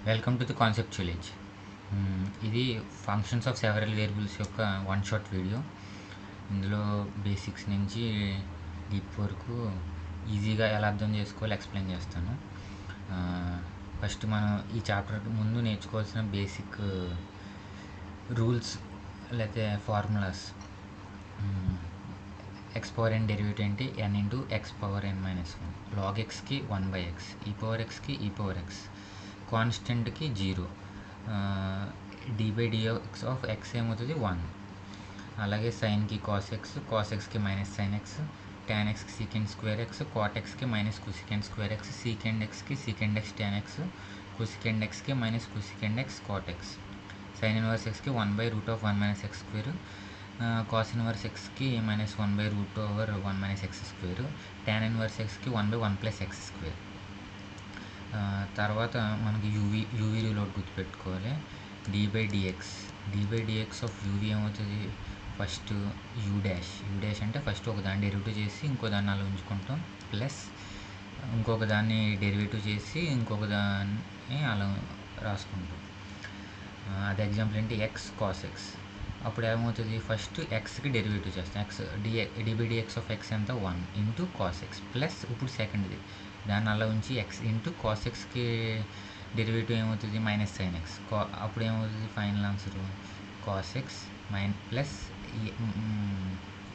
Welcome to the conceptual age. ఇది functions of several variables యొక్క one shot video. ఇందులో basics నుంచి deep వరకు ఈజీగా ఎలా అర్థం చేసుకోవాలో ఎక్స్ప్లెయిన్ చేస్తాను. ఫస్ట్ మనం ఈ చాప్టర్ ముందు నేర్చుకోవాల్సిన బేసిక్ రూల్స్ లేకపోతే formulas. X power n derivative ఏంటి? N into x power n minus 1, log ఎక్స్కి 1/x, ఈ పవర్ ఎక్స్కి ఈ పవర్ ఎక్స్, కాన్స్టెంట్కి 0, d/dx ఆఫ్ ఎక్స్ ఏమవుతుంది 1. అలాగే సైన్కి కాస్ ఎక్స్కి మైనస్ సైన్ ఎక్స్, tan ఎక్స్కి సీకెండ్ స్క్వేర్ ఎక్స్, కాట్ ఎక్స్కి minus cosecant square x, secant ఎక్స్కి secant x tan x, cosecant ఎక్స్కి minus cosecant x cot x, sine inverse ఎక్స్కి 1/√1 - x², cos inverse ఎక్స్కి minus 1/√1 - x², tan inverse ఎక్స్కి 1/1 + x². తర్వాత మనకి UV rule ఒకటి గుర్తుపెట్టుకోవాలి. d/dx of UV ఏమవుతుంది? ఫస్ట్ యూ డాష్ అంటే ఫస్ట్ ఒక దాన్ని డెరివేటివ్ చేసి ఇంకో దాన్ని అలా ఉంచుకుంటాం, ప్లస్ ఇంకొక దాన్ని డెరివేటివ్ చేసి ఇంకొక దాన్ని అలా రాసుకుంటాం. అది ఎగ్జాంపుల్ ఏంటి? X cos X. అప్పుడు ఏమవుతుంది? ఫస్ట్ ఎక్స్కి డెరివేటివ్ చేస్తాం. d/dx ఆఫ్ ఎక్స్ ఎంత? 1 ఇంటూ కాస్ ఎక్స్, ప్లస్ ఇప్పుడు సెకండ్ది దాన్ని అలా ఉంచి ఎక్స్ ఇంటూ కాస్ ఎక్స్కి డెరివేటివ్ ఏమవుతుంది? Minus sine X. అప్పుడు ఏమవుతుంది? Final answer cos X plus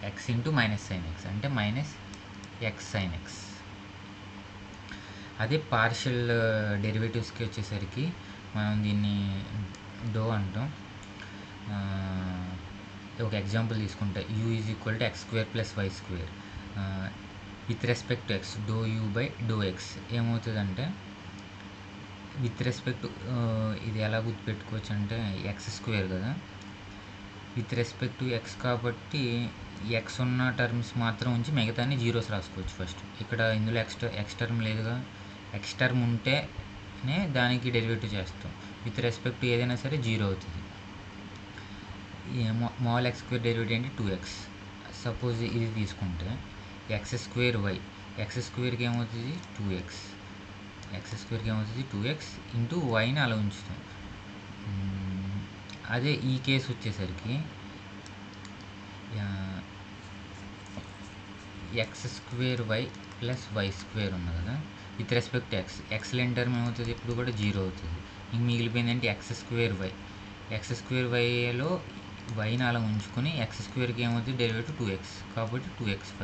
X into minus sine X అంటే మైనస్ ఎక్స్ సైన్ ఎక్స్. అదే పార్షియల్ డెరివేటివ్స్కి వచ్చేసరికి మనం దీన్ని డో అంటాం. ఒక ఎగ్జాంపుల్ తీసుకుంటే u = x² + y², with respect to x doh u/∂x ఏమవుతుందంటే, విత్ రెస్పెక్ట్ ఇది ఎలా గుర్తుపెట్టుకోవచ్చు అంటే x² కదా, విత్ రెస్పెక్ట్ టు ఎక్స్ కాబట్టి ఎక్స్ ఉన్న టర్మ్స్ మాత్రం ఉంచి మిగతాన్ని జీరోస్ రాసుకోవచ్చు. ఫస్ట్ ఇక్కడ ఇందులో ఎక్స్ టర్మ్ లేదుగా, ఎక్స్ టర్మ్ ఉంటేనే దానికి డెరివేటివ్ చేస్తాం. విత్ రెస్పెక్ట్ టు ఏదైనా సరే 0 అవుతుంది. మాల్ x² డెరివేటివ్ ఏంటి? 2x. సపోజ్ ఇది తీసుకుంటే x²y, x²కి ఏమవుతుంది? 2x, x²కి ఏమవుతుంది? 2x ఇంటూ వైని అలా ఉంచుతాం. అదే ఈ కేసు వచ్చేసరికి x²y + y² ఉంది కదా, విత్ రెస్పెక్ట్ ఎక్స్ లేని టర్మ్ ఏమవుతుంది? ఇప్పుడు కూడా 0 అవుతుంది. ఇంక మిగిలిపోయింది ఏంటి? x²y. x²yలో వైని అలా ఉంచుకొని x²కి ఏమవుతుంది? డెరివేటివ్ 2x కాబట్టి 2x5.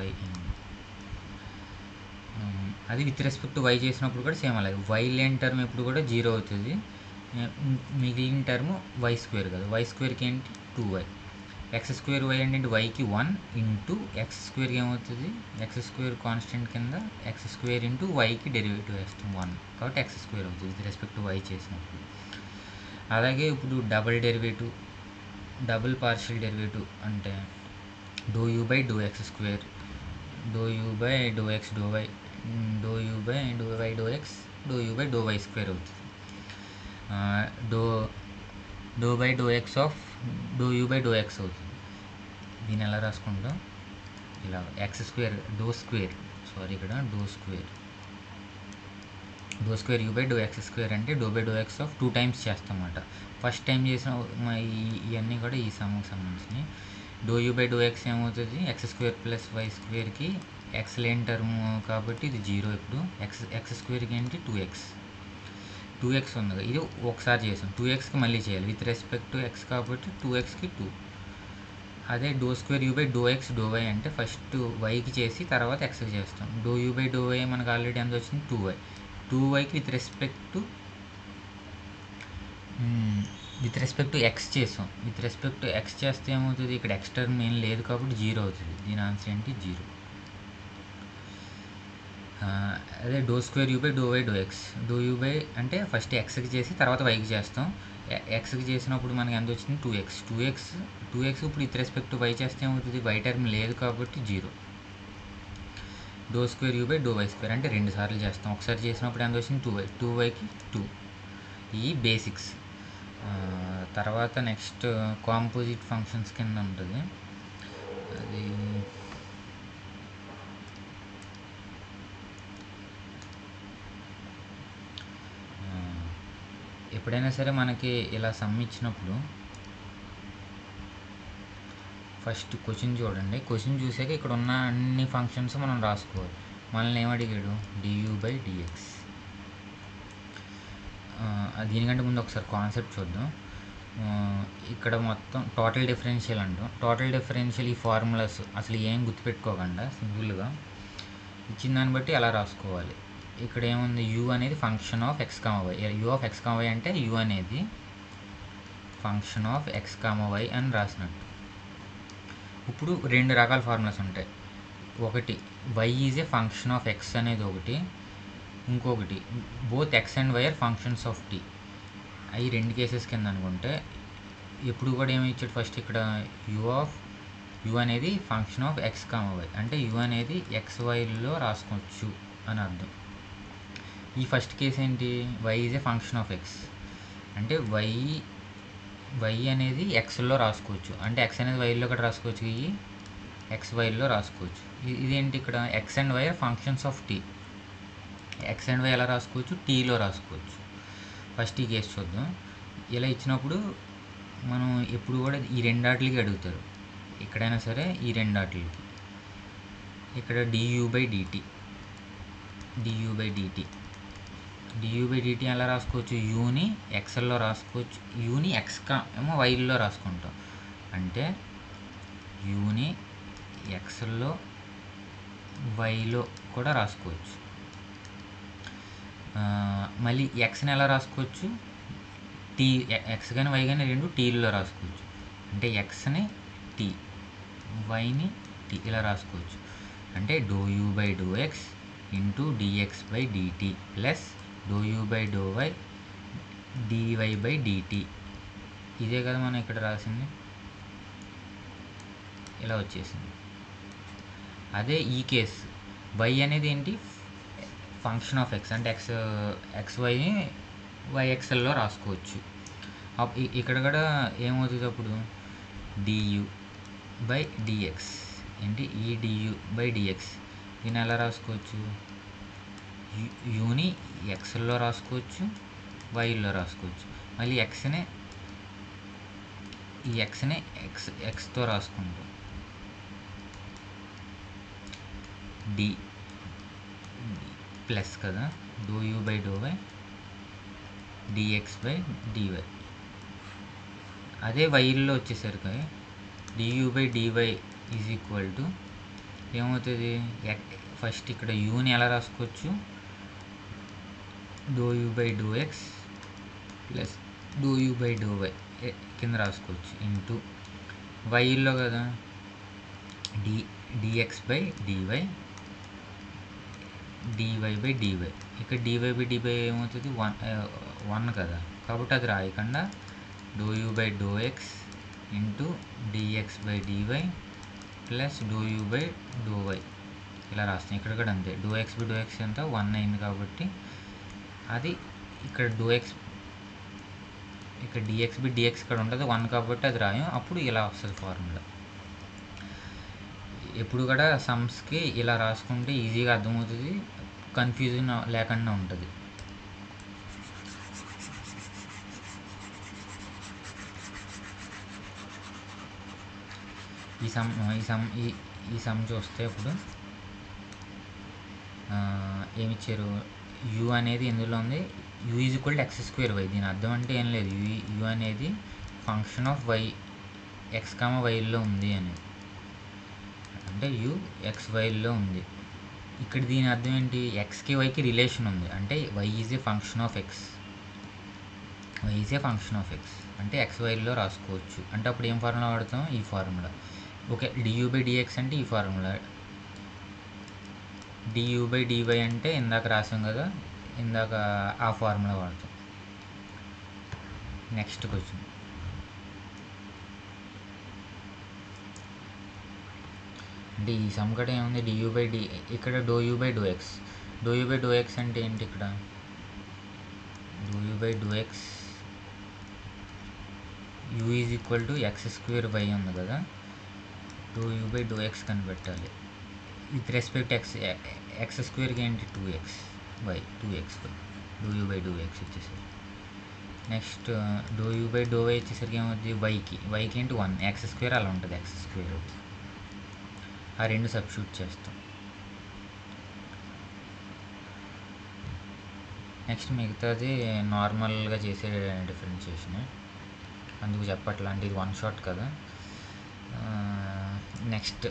అది విత్ రెస్పెక్ట్ వై చేసినప్పుడు కూడా సేమ్ అలాగే, వై లేని టర్మ్ ఎప్పుడు కూడా 0 అవుతుంది. మిగిలిన టర్మ్ y² కదా, y²కి ఏంటి? 2y. x²y అంటే వైకి 1 ఇంటూ x²కి ఏమవుతుంది? x² కాన్స్టెంట్ కింద x² ఇంటూ వైకి డెరివేటివ్ వేస్తాం 1 కాబట్టి x² అవుతుంది విత్ రెస్పెక్ట్ వై చేసినప్పుడు. అలాగే ఇప్పుడు డబుల్ పార్షియల్ డెరివేటివ్ అంటే doh u/∂x², doh u/∂x ∂y, doh u/∂y ∂x, doh u/∂y² అవుతుంది. డో/∂x ఆఫ్ డో u/∂x అవుతుంది. దీన్ని ఎలా రాసుకుంటాం? ఇలా x² ఇక్కడ డో స్క్వేర్ u/∂x² అంటే డో/∂x ఆఫ్ 2 టైమ్స్ చేస్తాం అన్నమాట. ఫస్ట్ టైం చేసిన ఇవన్నీ కూడా ఈ సమ్కి సంబంధించినవి. డో u/∂x ఏమవుతుంది? x² + y²కి ఎక్స్ లేని టర్మ్ కాబట్టి ఇది 0. ఇప్పుడు x²కి ఏంటి? 2x ఉంది. ఇది ఒకసారి చేసాం, 2xకి మళ్ళీ చేయాలి విత్ రెస్పెక్ట్ టు ఎక్స్ కాబట్టి 2xకి 2. అదే డో² u/∂x ∂y అంటే ఫస్ట్ వైకి చేసి తర్వాత ఎక్స్కి చేస్తాం. డో u/∂y మనకు ఆల్రెడీ ఎంత వచ్చింది? 2yకి విత్ రెస్పెక్ట్ టు ఎక్స్ చేసాం. విత్ రెస్పెక్ట్ టు ఎక్స్ చేస్తే ఏమవుతుంది? ఇక్కడ ఎక్స్ టర్మ్ ఏం లేదు కాబట్టి 0 అవుతుంది. దీని ఆన్సర్ ఏంటి? 0. అదే డో² u/∂y ∂x, డో u అంటే ఫస్ట్ ఎక్స్కి చేసి తర్వాత వైకి చేస్తాం. ఎక్స్కి చేసినప్పుడు మనకి ఎంత వచ్చింది? 2x ఇప్పుడు విత్ రెస్పెక్ట్ టు వై చేస్తే ఏమవుతుంది? వై టర్మ్ లేదు కాబట్టి 0. డో² u/∂y² అంటే 2 సార్లు చేస్తాం. ఒకసారి చేసినప్పుడు ఎంత వచ్చింది? 2yకి 2. ఈ బేసిక్స్. తర్వాత నెక్స్ట్ కాంపోజిట్ ఫంక్షన్స్ కింద ఉంటుంది. అది ఎప్పుడైనా సరే మనకి ఇలా సమ్ ఇచ్చినప్పుడు ఫస్ట్ క్వశ్చన్ చూడండి. క్వశ్చన్ చూసాక ఇక్కడ ఉన్న అన్ని ఫంక్షన్స్ మనం రాసుకోవాలి. మనల్ని ఏమడిగాడు? du/dx. దీనికంటే ముందు ఒకసారి కాన్సెప్ట్ చూద్దాం. ఇక్కడ మొత్తం టోటల్ డిఫరెన్షియల్ అంటాం. టోటల్ డిఫరెన్షియల్ ఈ ఫార్ములాస్ అసలు ఏం గుర్తుపెట్టుకోకుండా సింపుల్గా ఇచ్చిన దాన్ని బట్టి అలా రాసుకోవాలి. ఇక్కడ ఏముంది? u అనేది function of x, y. u of x, y అంటే u అనేది ఫంక్షన్ ఆఫ్ x, y అని రాసినట్టు. ఇప్పుడు రెండు రకాల ఫార్ములాస్ ఉంటాయి. ఒకటి y is a function of x అనేది ఒకటి, ఇంకొకటి both x and y are functions of t. అవి రెండు కేసెస్ కింద అనుకుంటే ఎప్పుడు కూడా ఏమి ఇచ్చాడు? ఫస్ట్ ఇక్కడ u అనేది ఫంక్షన్ ఆఫ్ x, y అంటే u అనేది xyలో రాసుకోవచ్చు అని అర్థం. ఈ ఫస్ట్ కేసు ఏంటి? y is a function of x అంటే y అనేది xలో రాసుకోవచ్చు, అంటే x అనేది yలో కూడా రాసుకోవచ్చు, ఈ xyలో రాసుకోవచ్చు. ఇదేంటి? ఇక్కడ x and y functions of t. x and y ఎలా రాసుకోవచ్చు? tలో రాసుకోవచ్చు. ఫస్ట్ ఈ కేసు చూద్దాం. ఇలా ఇచ్చినప్పుడు మనం ఎప్పుడు కూడా ఈ రెండాటికి అడుగుతారు, ఎక్కడైనా సరే ఈ రెండాటికి. ఇక్కడ du/dt ఎలా రాసుకోవచ్చు? యూని ఎక్స్ఎల్లో రాసుకోవచ్చు, యూని ఏమో వైల్లో రాసుకుంటాం, అంటే యూని ఎక్స్ఎల్లో వైలో కూడా రాసుకోవచ్చు. మళ్ళీ ఎక్స్ని ఎలా రాసుకోవచ్చు? టీ, ఎక్స్ కానీ వై కానీ రెండు టీల్లో రాసుకోవచ్చు, అంటే ఎక్స్ని టీ, వైని టీ ఇలా రాసుకోవచ్చు. అంటే ∂u/∂x dx/dt plus ∂u/∂y dy/dt. ఇదే కదా మనం ఇక్కడ రాసింది, ఇలా వచ్చేసింది. అదే ఈ కేసు y అనేది ఏంటి? ఫంక్షన్ ఆఫ్ x అంటే xyని yxlలో రాసుకోవచ్చు. ఇక్కడ కూడా ఏమవుతుంది అప్పుడు? du/dx ఏంటి? ఈ du/dx దీన్ని ఎలా రాసుకోవచ్చు? యూని ఎక్స్లో రాసుకోవచ్చు, వైలో రాసుకోవచ్చు. మళ్ళీ ఈ ఎక్స్ని ఎక్స్తో రాసుకుంటాం, డి ప్లస్ కదా ∂u/∂y dx/dy. అదే వైల్లో వచ్చేసరికి du/dy ఈజ్ ఈక్వల్ టు ఏమవుతుంది? ఫస్ట్ ఇక్కడ యూని ఎలా రాసుకోవచ్చు? ∂u/∂x ప్లస్ ∂u/∂y కింద రాసుకోవచ్చు, ఇంటూ వైల్లో కదా dx/dy dy/dy. ఇక్కడ dy/dy ఏమవుతుంది? 1 కదా, కాబట్టి అది రాయకుండా ∂u/∂x into dx/dy plus ∂u/∂y ఇలా రాస్తాం. ఇక్కడ కూడా అంతే, ∂x/∂x ఎంత 1 అయింది కాబట్టి అది ఇక్కడ ఇక్కడ dx/dx ఇక్కడ ఉంటుంది 1 కాబట్టి అది రాయం, అప్పుడు ఇలా వస్తుంది ఫార్ములా. ఎప్పుడు కూడా సమ్స్కి ఇలా రాసుకుంటే ఈజీగా అర్థమవుతుంది, కన్ఫ్యూజన్ లేకుండా ఉంటుంది. ఈ సమ్ చూస్తే ఇప్పుడు ఏమిచ్చారు? u అనేది ఎందులో ఉంది? u is equal to x²y. దీని అర్థం అంటే ఏం లేదు, u అనేది ఫంక్షన్ ఆఫ్ y, x, yలో ఉంది అని, అంటే u xyలో ఉంది. ఇక్కడ దీని అర్థం ఏంటి? xకి yకి రిలేషన్ ఉంది, అంటే y is a function of x, అంటే xyలో రాసుకోవచ్చు. అంటే అప్పుడు ఏం ఫార్ములా వాడతాం? ఈ ఫార్ములా. ఓకే, du/dx అంటే ఈ ఫార్ములా, du/dy అంటే ఇందాక రాసాం కదా, ఇందాక ఆ ఫార్ములా వాడతాం. Next question. అంటే ఈ సమ్ కూడా ఏముంది? du/d ఇక్కడ ∂u/∂x అంటే ఏంటి? ఇక్కడ ∂u/∂x u is equal to x²y ఉంది కదా, ∂u/∂x కనిపెట్టాలి. విత్ రెస్పెక్ట్ x²కి ఏంటి? 2xy, ∂u/∂x వచ్చేసరికి next doh u by do y వచ్చేసరికి ఏమవుతుంది, వైకి ఏంటి 1 ఎక్స్ స్క్వేర్ అలా ఉంటుంది, ఎక్స్ స్క్వేర్. ఆ రెండు సబ్స్టిట్యూట్ చేస్తాం. నెక్స్ట్ మిగతాది నార్మల్గా చేసే డిఫరెన్షియేషన్, అందుకు చెప్పట్లా, అంటే ఇది 1 షాట్ కదా. నెక్స్ట్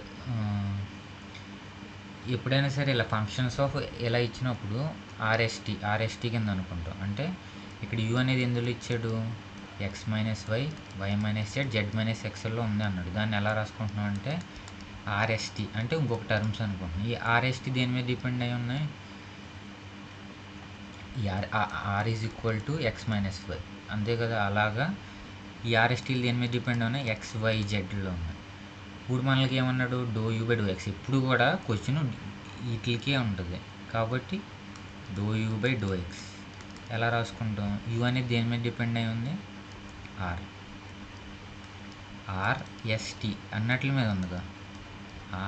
ఎప్పుడైనా సరే ఇలా ఫంక్షన్స్ ఆఫ్ ఎలా ఇచ్చినప్పుడు ఆర్ఎస్టీ కింద అనుకుంటాం. అంటే ఇక్కడ యూ అనేది ఎందులో ఇచ్చాడు, x minus y minus z z ఎక్స్ఎల్లో ఉంది అన్నాడు. దాన్ని ఎలా రాసుకుంటున్నాం అంటే ఆర్ఎస్టీ అంటే ఇంకొక టర్మ్స్ అనుకుంటున్నాం. ఈ ఆర్ఎస్టీ దేని మీద డిపెండ్ అయి ఉన్నాయి, ఈ r is equal to x minus y, అంతే కదా. అలాగా ఈ ఆర్ఎస్టీలు దేని మీద డిపెండ్ ఉన్నాయి, ఎక్స్ వై జెడ్లో ఉన్నాయి. ఇప్పుడు మనకి ఏమన్నాడు, doh u by do x. ఇప్పుడు కూడా క్వశ్చన్ వీటికే ఉంటుంది కాబట్టి doh u by do x ఎలా రాసుకుంటాం, యూ అనేది దేని మీద డిపెండ్ అయి ఉంది, ఆర్ఎస్టీ అన్నట్ల మీద ఉందిగా,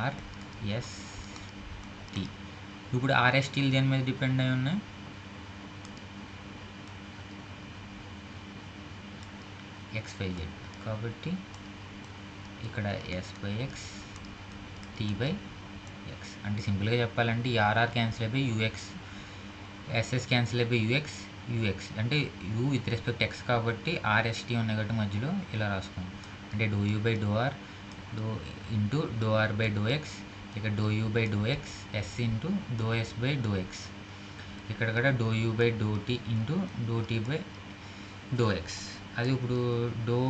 ఆర్ఎస్టీ. ఇప్పుడు ఆర్ఎస్టీలు దేని మీద డిపెండ్ అయి ఉన్నాయి, ఎక్స్ బై జెడ్. కాబట్టి ఇక్కడ s by x, t by x. అంటే సింపుల్గా చెప్పాలంటే ఈ ఆర్ఆర్ క్యాన్సిల్ అయిపోయి యూఎక్స్, ఎస్ఎస్ క్యాన్సిల్ అయిపోయి యూఎక్స్ అంటే యూ విత్ రెస్పెక్ట్ ఎక్స్ కాబట్టి ఆర్ఎస్టీ ఉన్నాయి కాబట్టి మధ్యలో ఇలా రాసుకోండి. అంటే do u by do r into do r by do x, ఇక్కడ do u by do x s into do s by do x, ఇక్కడ కూడా do u by do t into do t by do x. అది ఇప్పుడు doh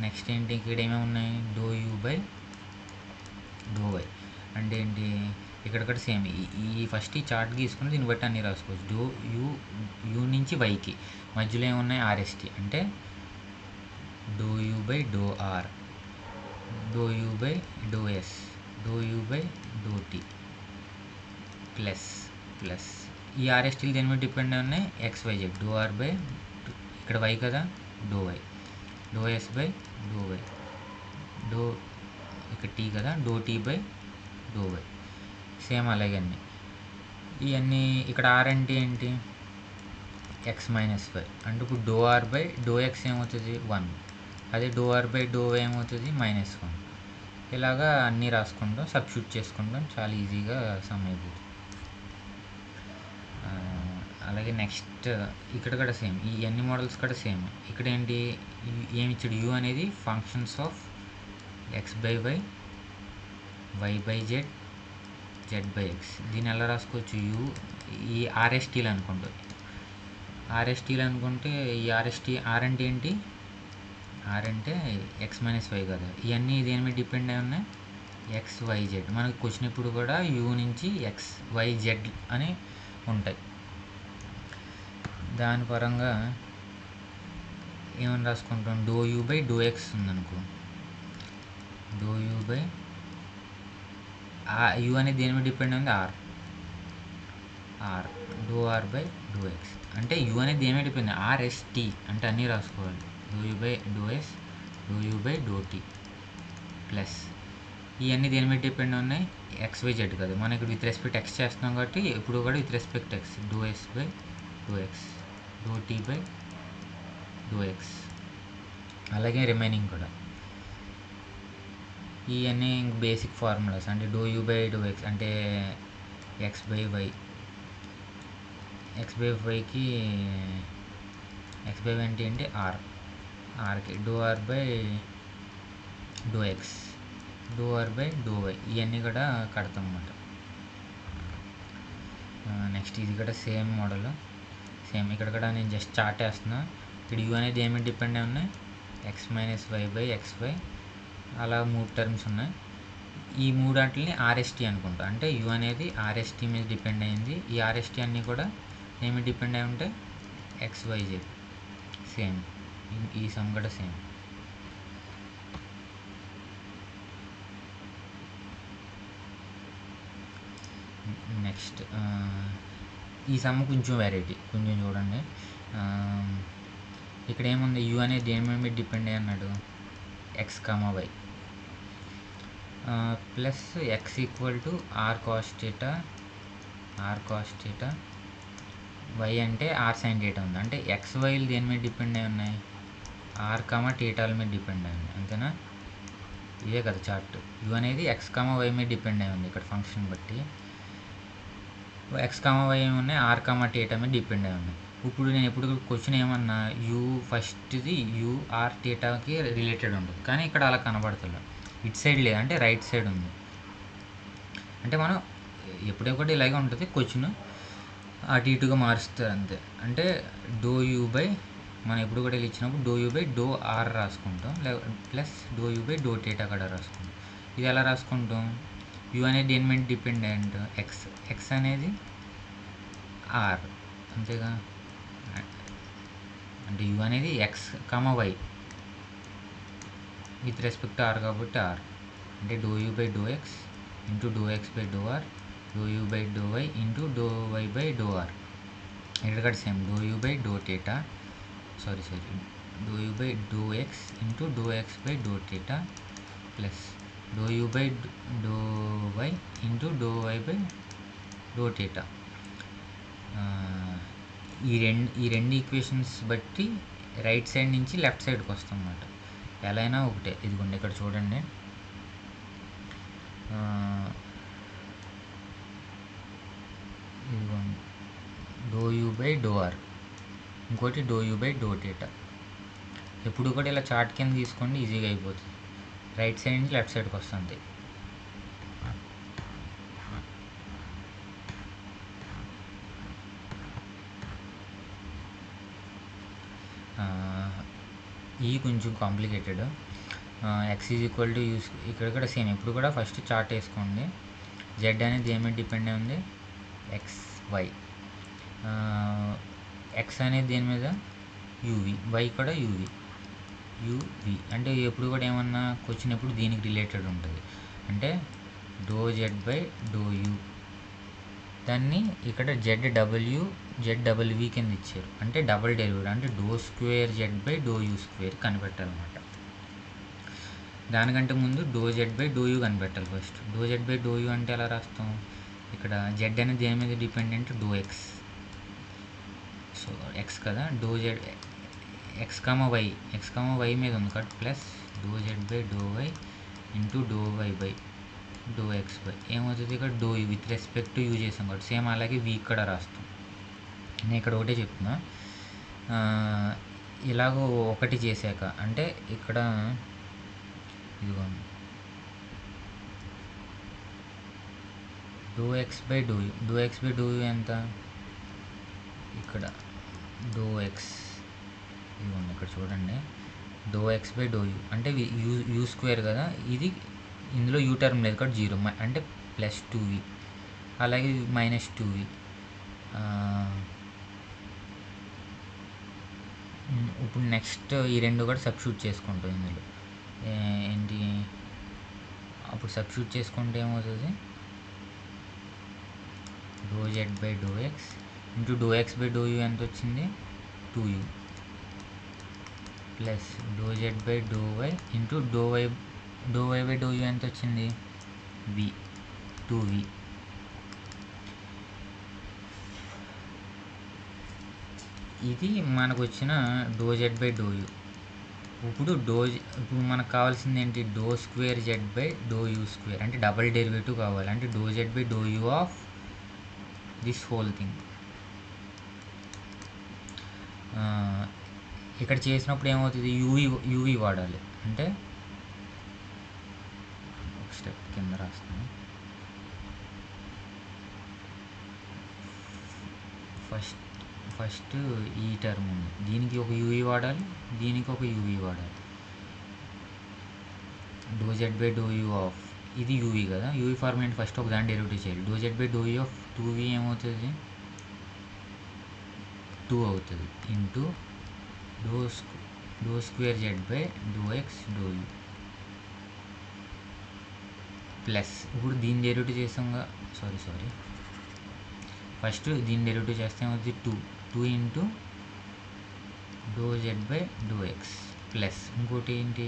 next ఏంటి, ఇక్కడ ఏమేమి ఉన్నాయి, doh u by do y అంటే ఏంటి, ఇక్కడ కూడా సేమ్ ఈ ఫస్ట్ ఈ చార్ట్ గీసుకుని దీన్ని బట్టి అన్నీ రాసుకోవచ్చు. డో యూ నుంచి వైకి మధ్యలో ఏమున్నాయి, ఆర్ఎస్టీ అంటే do u by do r, do u by doh s, doh u by do t plus ఈ ఆర్ఎస్టీలు దేని మీద డిపెండ్ అయి ఉన్నాయి, x y z, doh r by ఇక్కడ వై కదా, doh y, doh s by do y, doh ఇక్కడ t కదా, doh t by do y. Same అలాగే అన్నీ ఇవన్నీ. ఇక్కడ ఆర్ అంటే ఏంటి, ఎక్స్ మైనస్ వై. అంటే ఇప్పుడు doh r by do x ఏమవుతుంది, 1. అదే doh r by do y ఏమవుతుంది, -1. ఇలాగా అన్నీ రాసుకుంటాం, సబ్స్టిట్యూట్ చేసుకుంటాం, చాలా ఈజీగా సమ్ అయిపోతుంది. అలాగే నెక్స్ట్ ఇక్కడ కూడా సేమ్, ఈ అన్ని మోడల్స్ కూడా సేమ్. ఇక్కడ ఏంటి, ఏమి ఇచ్చాడు, యూ అనేది functions of x by y by z by x. దీన్ని ఎలా రాసుకోవచ్చు, యూ ఈ ఆర్ఎస్టీలు అనుకుంటాం. ఈ ఆర్ఎస్టీ ఆర్ అంటే ఏంటి, ఆర్ అంటే ఎక్స్ మైనస్ వై కదా. ఇవన్నీ దేని మీద డిపెండ్ అయి ఉన్నాయి, ఎక్స్ వై జెడ్. మనకి క్వశ్చన్ ఇప్పుడు కూడా యూ నుంచి ఎక్స్ వై జెడ్ అని ఉంటాయి. దాని పరంగా ఏమని రాసుకుంటాం, doh u by do x ఉందనుకో, డో యూ బై యూ అనేది దేని మీద డిపెండ్ ఉంది, r doh r by do x. అంటే యూ అనేది దేని మీద డిపెండ్, ఆర్ఎస్టీ అంటే అన్నీ రాసుకోవాలి, doh u by doh s, doh u by do t plus ఇవన్నీ దేని మీద డిపెండ్ ఉన్నాయి, ఎక్స్ వై జెడ్ కదా. మనం ఇక్కడ విత్ రెస్పెక్ట్ ఎక్స్ చేస్తున్నాం కాబట్టి ఇప్పుడు కూడా with respect x, do s by do x, do t by do x. అలాగే రిమైనింగ్ కూడా ఇవన్నీ బేసిక్ ఫార్ములాస్. అంటే do u by do x అంటే ఎక్స్ బై వైకి ఎక్స్ బై వై అంటే ఏంటి, ఆర్కి do r by do x, do r by do y. ఇవన్నీ కూడా కడతాం అన్నమాట. నెక్స్ట్ ఇది కూడా సేమ్ మోడల్, సేమ్. ఇక్కడ కూడా నేను జస్ట్ చార్ట్ వేస్తున్నా. ఇక్కడ యూ అనేది ఏమి డిపెండ్ అయి ఉన్నాయి, x minus y by x y. అలా 3 టర్మ్స్ ఉన్నాయి. ఈ 3 వాటిని ఆర్ఎస్టీ అనుకుంటా. అంటే యూ అనేది ఆర్ఎస్టీ మీద డిపెండ్ అయింది. ఈ ఆర్ఎస్టీ అన్నీ కూడా ఏమి డిపెండ్ అయి ఉంటే ఎక్స్ వై జెడ్. సేమ్ ఈ సమ్ కూడా సేమ్. నెక్స్ట్ ఈ సమ్ కొంచెం వెరైటీ, కొంచెం చూడండి. ఇక్కడ ఏముంది, యూ అనేది దేని మీద డిపెండ్ అయ్యి అన్నాడు, x comma y plus x equal to r cos theta y అంటే ఆర్ సైన్ థీటా ఉంది. అంటే ఎక్స్ వైలు దేని మీద డిపెండ్ అయి ఉన్నాయి? ఆర్ థీటాల మీద డిపెండ్ అయి ఉంది. అంతేనా? ఇదే కదా చార్ట్. యూ అనేది ఎక్స్ వై మీద డిపెండ్ అయి ఉంది. ఇక్కడ ఫంక్షన్ బట్టి ఎక్స్ వై ఏమున్నాయి? ఆర్ థీటా మీద డిపెండ్ అయి ఉన్నాయి. ఇప్పుడు నేను ఎప్పుడు క్వశ్చన్ ఏమన్నా యూ ఫస్ట్ది యూ ఆర్ థీటాకి రిలేటెడ్ ఉంటుంది, కానీ ఇక్కడ అలా కనబడుతుంది. ఇటు సైడ్ లేదు, అంటే రైట్ సైడ్ ఉంది. అంటే మనం ఎప్పుడొకటి ఇలాగే ఉంటుంది, క్వశ్చన్ అటు ఇటుగా మారుస్తారు అంతే. అంటే డో యూ బై మనం ఎప్పుడు కూడా ఇలా ఇచ్చినప్పుడు do u by do r రాసుకుంటాం, plus do u by do theta కూడా రాసుకుంటాం. ఇది ఎలా రాసుకుంటాం? యూ అనేది దేని మీద డిపెండెంట్? ఎక్స్. ఎక్స్ అనేది ఆర్, అంతేగా. అంటే యూ అనేది x y with respect r కాబట్టి ఆర్. అంటే do u by do x into do x by do r, do u by do y into do y by do r. ఇక్కడ same do u by do theta, sorry do u by do x into do x by do theta plus do u by do y into do y by do theta. ఈ రెండు equations బట్టి right side నుంచి left సైడ్కి వస్తాం అన్నమాట. ఎలా అయినా ఒకటే. ఇదిగోండి ఇక్కడ చూడండి, ఇదిగోండి do u by do r, ఇంకోటి do u by do theta. ఎప్పుడు కూడా ఇలా చార్ట్ కింద తీసుకోండి, ఈజీగా అయిపోతుంది. రైట్ సైడ్ నుంచి లెఫ్ట్ సైడ్కి వస్తుంది. ఈ కొంచెం complicated. X is equal to use, ఇక్కడ కూడా సేమ్. ఇప్పుడు కూడా ఫస్ట్ చార్ట్ వేసుకోండి. జెడ్ అనేది దేని మీద డిపెండ్ అయి ఉంది? X why. ఎక్స్ అనేది దేని మీద? యూవి. వై కూడా యూవి. యూవి అంటే ఎప్పుడు కూడా ఏమన్నా వచ్చినప్పుడు దీనికి రిలేటెడ్ ఉంటుంది. అంటే do z by do u, దాన్ని ఇక్కడ జెడ్ డబ్ల్యూ కింద ఇచ్చారు. అంటే డబుల్ డెలివరీ, అంటే do square z by do u square కనిపెట్టాలన్నమాట. దానికంటే ముందు do z by do u కనిపెట్టాలి first. Do z by do u అంటే ఎలా రాస్తాం? ఇక్కడ జెడ్ అనేది దేని మీద dependent? Do x. So x కదా, డో జెడ్ ఎక్స్ వై మీద ఉంది కాబట్టి plus do z by do y into do y by do x by ఏమవుతుంది? ఇక్కడ do u with respect to u చేసాం కాబట్టి సేమ్ అలాగే వి ఇక్కడ రాస్తాం. నేను ఇక్కడ ఒకటే చెప్తున్నా. ఇలాగో ఒకటి చేశాక అంటే ఇక్కడ ఇదిగోండి do x by do u. Do x by do u ఎంత? ఇక్కడ డో ఎక్స్, ఇదిగోండి ఇక్కడ చూడండి, do x by do u అంటే యూ స్క్వేర్ కదా. ఇది ఇందులో యూ టర్మ్ లేదు కాబట్టి 0, అంటే ప్లస్ 2v, అలాగే మైనస్ 2v. ఇప్పుడు నెక్స్ట్ ఈ రెండు కూడా సబ్స్టిట్యూట్ చేసుకుంటాం ఇందులో. ఏంటి అప్పుడు సబ్స్టిట్యూట్ చేసుకుంటే ఏమవుతుంది? Do z by do x into do x by do u ఎంత వచ్చింది? 2u plus do z by do y into do y by do u ఎంత వచ్చింది? v, 2v. ఇది మనకు వచ్చిన do z by do u. ఇప్పుడు మనకు కావాల్సింది ఏంటి? Do square z by do u square, అంటే డబల్ డెరివేటివ్ కావాలి. అంటే do z by do u of this whole thing. ఇక్కడ చేసినప్పుడు ఏమవుతుంది? యూవి వాడాలి. అంటే ఒక స్టెప్ కింద రాస్తాను. ఫస్ట్ ఈ టర్మ్ ఉంది, దీనికి ఒక యూవి వాడాలి, దీనికి ఒక యూవి వాడాలి. Do z by do u of, ఇది యూవి కదా, యూవి ఫార్ములా ఫస్ట్ ఒక దాని డెరివేటివ్ చేయాలి. Do z by do u of 2v ఏమవుతుంది? 2 అవుతుంది into do square z by do x do u plus ఇప్పుడు దీని డెరివేటివ్ చేసాంగా, సారీ ఫస్ట్ దీని డెరివేటివ్ చేస్తే ఏమవుతుంది? 2 into do z by do x plus ఇంకోటి ఏంటి?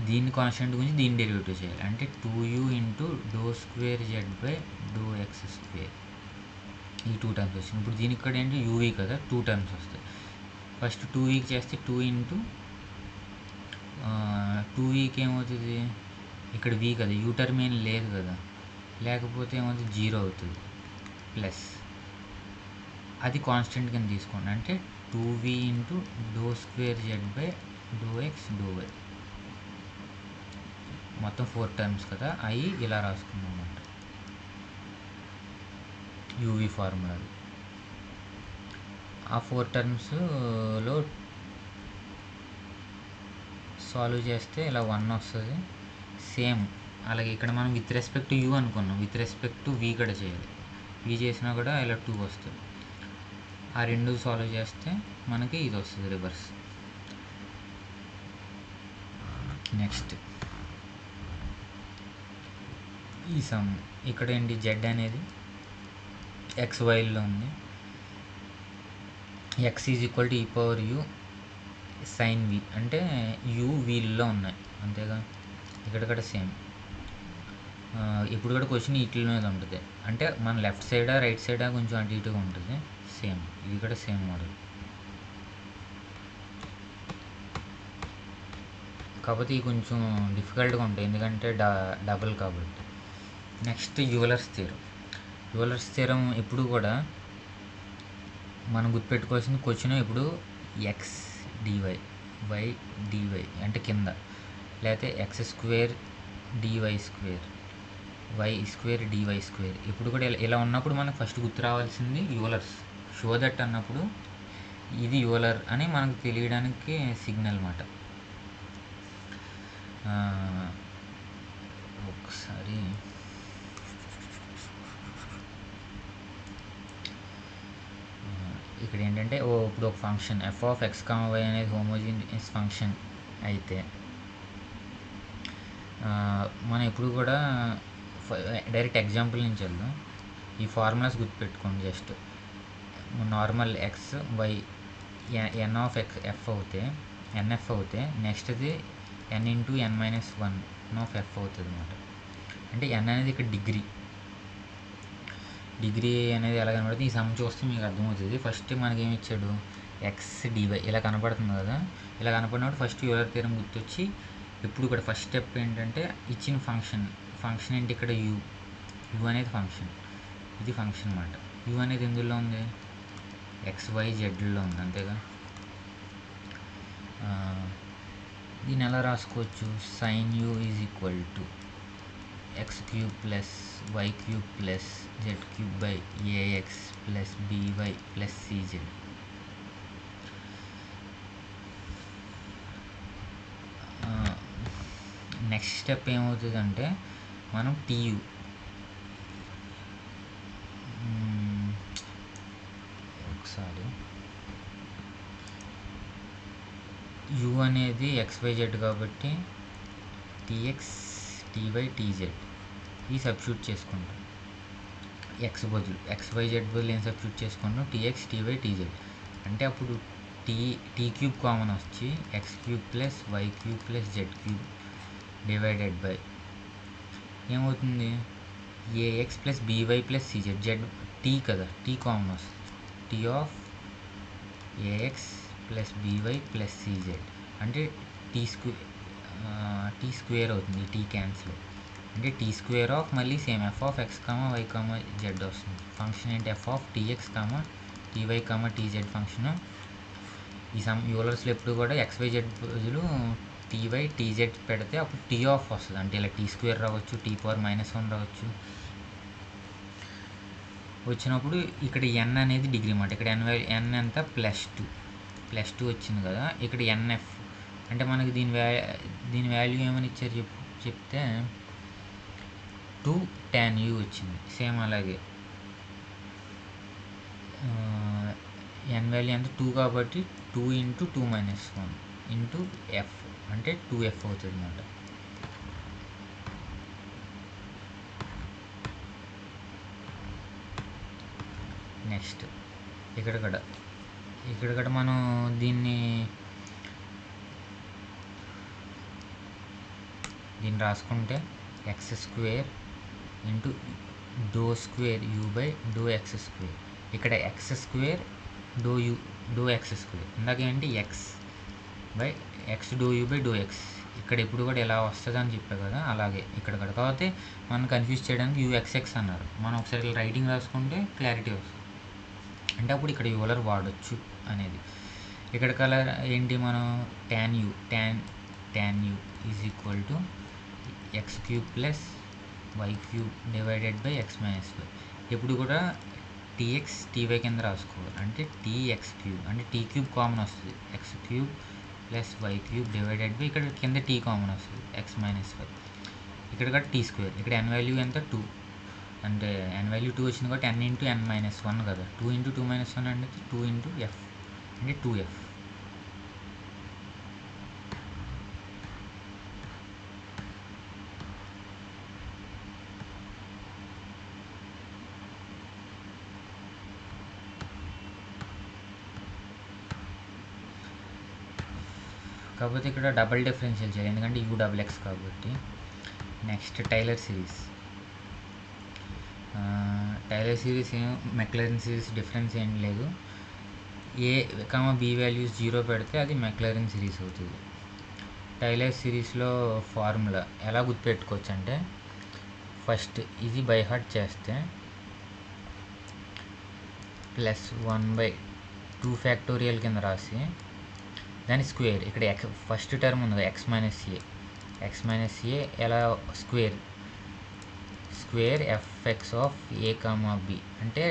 దీన్ని కాన్స్టెంట్ గురించి దీని డెరివేటివ్ చేయాలి. అంటే 2u into do square z by do x square ఈ 2 టర్మ్స్ వచ్చింది. ఇప్పుడు దీనికి కూడా ఏంటి యూవీ కదా, 2 టర్మ్స్ వస్తాయి. ఫస్ట్ 2vకి చేస్తే 2 ఇంటూ 2vకి ఏమవుతుంది, ఇక్కడ v కదా, యూ టర్మ్ ఏం లేదు కదా, లేకపోతే ఏమవుతుంది 0 అవుతుంది. ప్లస్ అది కాన్స్టెంట్ కింద తీసుకోండి, అంటే 2v ఇంటూ ∂2z/∂x/∂y మొత్తం 4 టర్మ్స్ కదా, అవి ఇలా రాసుకున్నాం అన్నమాట యూవీ ఫార్ములాలు. ఆ 4 టర్మ్స్లో సాల్వ్ చేస్తే ఇలా 1 వస్తుంది. సేమ్ అలాగే ఇక్కడ మనం విత్ రెస్పెక్ట్ టు యూ అనుకున్నాం, విత్ రెస్పెక్ట్ టు వి కూడా చేయాలి. వి చేసినా కూడా ఇలా 2 వస్తుంది. ఆ రెండు సాల్వ్ చేస్తే మనకి ఇది వస్తుంది రివర్స్. నెక్స్ట్ ఈ సమ్ ఇక్కడ ఏంటి, జెడ్ అనేది XYలో ఉంది. x is equal to e⁻u sin v, అంటే u వీల్లో ఉన్నాయి అంతేగా. ఇక్కడ సేమ్. ఇప్పుడు కూడా క్వశ్చన్ వీటి మీద ఉంటుంది, అంటే మన లెఫ్ట్ సైడా రైట్ సైడా కొంచెం అటు ఇటుగా ఉంటుంది. సేమ్ ఇది కూడా సేమ్ మోడల్, కాకపోతే ఇవి కొంచెం డిఫికల్ట్గా ఉంటాయి ఎందుకంటే డబుల్ కాబట్టి. Next Euler's theorem. Euler's theorem ఎప్పుడు కూడా మనం గుర్తుపెట్టుకోవాల్సింది, క్వశ్చన్ ఇప్పుడు x dy y dy అంటే కింద, లేకపోతే x² dy² y² dy². ఇప్పుడు కూడా ఇలా ఉన్నప్పుడు మనకు ఫస్ట్ గుర్తు రావాల్సింది యూలర్స్. షో దట్ అన్నప్పుడు ఇది యూలర్ అని మనకు తెలియడానికి సిగ్నల్ అన్నమాట. ఒకసారి ఇక్కడ ఏంటంటే ఇప్పుడు ఒక ఫంక్షన్ f(x, y) అనేది హోమోజీనియస్ ఫంక్షన్ అయితే మనం ఎప్పుడు కూడా డైరెక్ట్ ఎగ్జాంపుల్ నుంచి వెళ్దాం. ఈ ఫార్ములాస్ గుర్తుపెట్టుకోండి. Just normal X why n(f) అవుతే nf అవుతే నెక్స్ట్ది n ఇంటూ n-1 అవుతుంది అనమాట. అంటే n అనేది ఇక్కడ డిగ్రీ అనేది ఎలా కనబడుతుంది, ఈ సమ్ చూస్తే మీకు అర్థమవుతుంది. ఫస్ట్ మనకి ఏమి ఇచ్చాడు, ఎక్స్ డివై ఇలా కనపడుతుంది కదా. ఇలా కనపడినప్పుడు ఫస్ట్ యూలర్ థియరం గుర్తొచ్చి, ఇప్పుడు కూడా ఫస్ట్ స్టెప్ ఏంటంటే ఇచ్చిన ఫంక్షన్ ఏంటి, ఇక్కడ యూ అనేది ఫంక్షన్, ఇది ఫంక్షన్ అన్నమాట. యూ అనేది ఎందులో ఉంది, XYZలో ఉంది అంతేగా. దీన్ని ఎలా రాసుకోవచ్చు, sin u is equal to x³ plus y³ plus z³/ax plus by plus cz. Next step ఏమవుతుందంటే మనం tu ఒకసారి u అనేది XYZ కాబట్టి tx ty tz ఈ సబ్స్టిట్యూట్ చేసుకుంటాం. x బదులు XYZ బదులు ఏం సబ్స్టిట్యూట్ చేసుకుంటాం, tx ty tz. అంటే అప్పుడు t³ కామన్ వచ్చి x³ plus y³ plus z³ divided by ఏమవుతుంది, ax plus by plus cz. t కదా, t కామన్ వస్తుంది, t of ax plus by plus cz అంటే t స్క్వేర్ అవుతుంది, t క్యాన్సిల్ అంటే t² of మళ్ళీ సేమ్ f(x, y, z) వస్తుంది. Function ఏంటి, f(tx, ty, tz) function. ఈ సమ్ యూలర్స్లో ఎప్పుడు కూడా XYZ బదులు ty tz పెడితే అప్పుడు t ఆఫ్ వస్తుంది, అంటే ఇలా t² రావచ్చు, t⁻−1 రావచ్చు. వచ్చినప్పుడు ఇక్కడ n అనేది డిగ్రీ అన్నమాట. ఇక్కడ n ఎంత +2 వచ్చింది కదా. ఇక్కడ nf అంటే మనకి దీని వాల్యూ ఏమని ఇచ్చారు చెప్తే 2 tan u వచ్చింది. సేమ్ అలాగే n వాల్యూ ఎంత 2 కాబట్టి 2 ఇంటూ 2-1 ఇంటూ f అంటే 2f అవుతుంది అన్నమాట. నెక్స్ట్ ఇక్కడ కూడా మనం దీన్ని రాసుకుంటే x² ఇంటూ ∂2u/∂x². ఇక్కడ x square do x square, ఇందాక ఏంటి x by x do u by do x, ఇక్కడ ఎప్పుడు కూడా ఎలా వస్తుంది అని చెప్పా కదా, అలాగే ఇక్కడ కూడా. కాకపోతే మనం కన్ఫ్యూజ్ చేయడానికి యూఎక్స్ఎక్స్ అన్నారు, మనం ఒకసారి రైటింగ్ రాసుకుంటే క్లారిటీ వస్తుంది, అంటే అప్పుడు ఇక్కడ యూలర్ వాడచ్చు అనేది. ఇక్కడ కలర్ ఏంటి, మనం tan u is equal to x cube plus y cube divided by x minus y. ఎప్పుడు కూడా టీఎక్స్ టీవై కింద రాసుకోవాలి, అంటే టీఎక్స్ క్యూబ్ అంటే టీ క్యూబ్ కామన్ వస్తుంది, x cube plus y cube divided by ఇక్కడ కింద టీ కామన్ వస్తుంది ఎక్స్ మైనస్ వై, ఇక్కడ కూడా టీ స్క్వేర్. ఇక్కడ ఎన్ వాల్యూ ఎంత 2, అంటే ఎన్ వాల్యూ 2 వచ్చింది కాబట్టి n ఇంటూ n మైనస్ 1 కదా, 2 ఇంటూ 2 మైనస్ 1 అంటే 2 ఇంటూ ఎఫ్ అంటే 2f. కాకపోతే ఇక్కడ డబల్ డిఫరెన్షియల్ చేయాలి, ఎందుకంటే యూ డబల్ ఎక్స్ కాబట్టి. Next Taylor series. Taylor series Maclaurin series difference ఏం లేదు, ఏ బి వాల్యూస్ 0 పెడితే అది మెక్లరెన్ సిరీస్ అవుతుంది. టైలర్ సిరీస్లో ఫార్ములా ఎలా గుర్తుపెట్టుకోవచ్చు అంటే, ఫస్ట్ ఇది బై హార్ట్ చేస్తే +1/2 ఫ్యాక్టోరియల్ కింద రాసి దాని స్క్వేర్, ఇక్కడ ఫస్ట్ టర్మ్ ఉంది ఎక్స్ మైనస్ ఏ ఎలా square f x of a comma b, అంటే